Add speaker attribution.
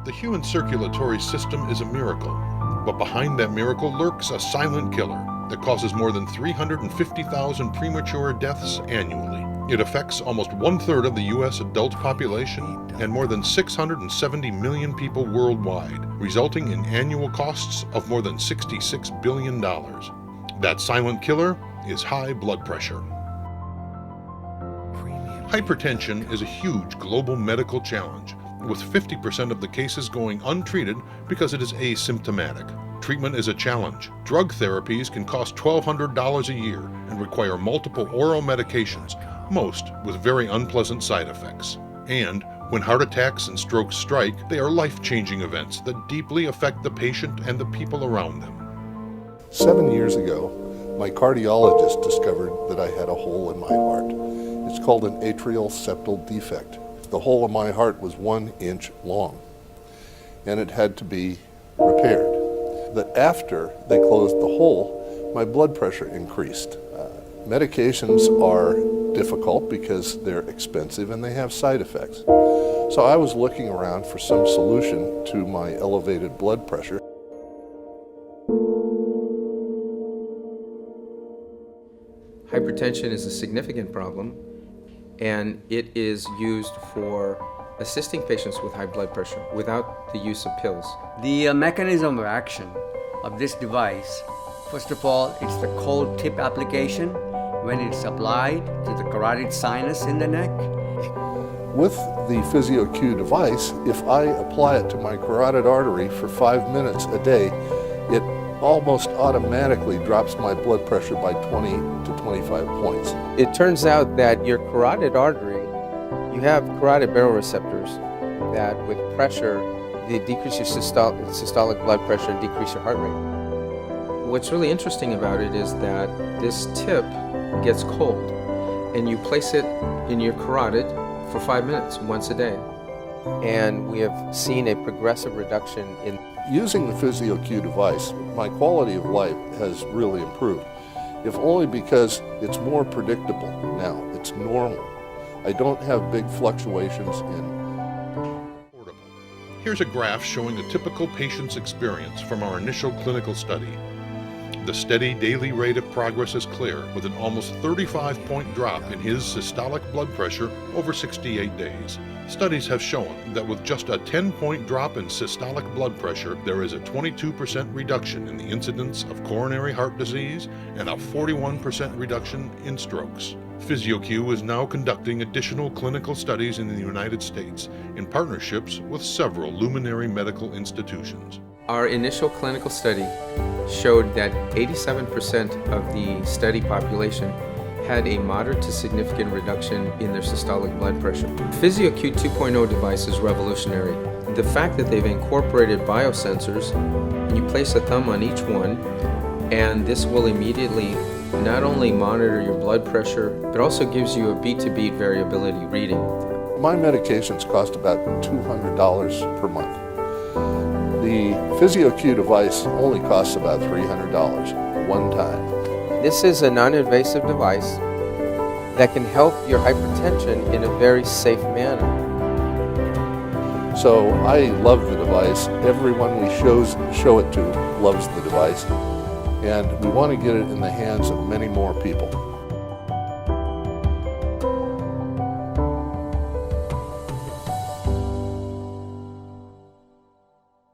Speaker 1: The human circulatory system is a miracle, but behind that miracle lurks a silent killer that causes more than 350,000 premature deaths annually. It affects almost 1/3 of the U.S. adult population and more than 670 million people worldwide, resulting in annual costs of more than $66 billion. That silent killer is high blood pressure. Hypertension is a huge global medical challenge, with 50% of the cases going untreated because it is asymptomatic. Treatment is a challenge. Drug therapies can cost $1,200 a year and require multiple oral medications, most with very unpleasant side effects. And when heart attacks and strokes strike, they are life-changing events that deeply affect the patient and the people around them.
Speaker 2: 7 years ago, my cardiologist discovered that I had a hole in my heart. It's called an atrial septal defect. The hole in my heart was 1 inch long, and it had to be repaired. But after they closed the hole, my blood pressure increased. Medications are difficult because they're expensive and they have side effects. So I was looking around for some solution to my elevated blood pressure.
Speaker 3: Hypertension is a significant problem, and it is used for assisting patients with high blood pressure without the use of pills.
Speaker 4: The mechanism of action of this device, first of all, it's the cold tip application when it's applied to the carotid sinus in the neck.
Speaker 2: With the PhysioCue device, if I apply it to my carotid artery for 5 minutes a day, it almost automatically drops my blood pressure by 20 to 25 points.
Speaker 3: It turns out that your carotid artery, you have carotid baroreceptors that with pressure, they decrease your systolic blood pressure and decrease your heart rate. What's really interesting about it is that this tip gets cold and you place it in your carotid for 5 minutes once a day. And we have seen a progressive reduction in.
Speaker 2: Using the PhysioCue device, my quality of life has really improved, if only because it's more predictable now. It's normal. I don't have big fluctuations in.
Speaker 1: Here's a graph showing a typical patient's experience from our initial clinical study. The steady daily rate of progress is clear, with an almost 35-point drop in his systolic blood pressure over 68 days. Studies have shown that with just a 10-point drop in systolic blood pressure, there is a 22% reduction in the incidence of coronary heart disease and a 41% reduction in strokes. PhysioCue is now conducting additional clinical studies in the United States in partnerships with several luminary medical institutions.
Speaker 3: Our initial clinical study showed that 87% of the study population had a moderate to significant reduction in their systolic blood pressure. PhysioCue 2.0 device is revolutionary. The fact that they've incorporated biosensors, and you place a thumb on each one, and this will immediately not only monitor your blood pressure, but also gives you a beat-to-beat variability reading.
Speaker 2: My medications cost about $200 per month. The PhysioCue device only costs about $300 one time.
Speaker 3: This is a non-invasive device that can help your hypertension in a very safe manner.
Speaker 2: So I love the device. Everyone we show it to loves the device. And we want to get it in the hands of many more people.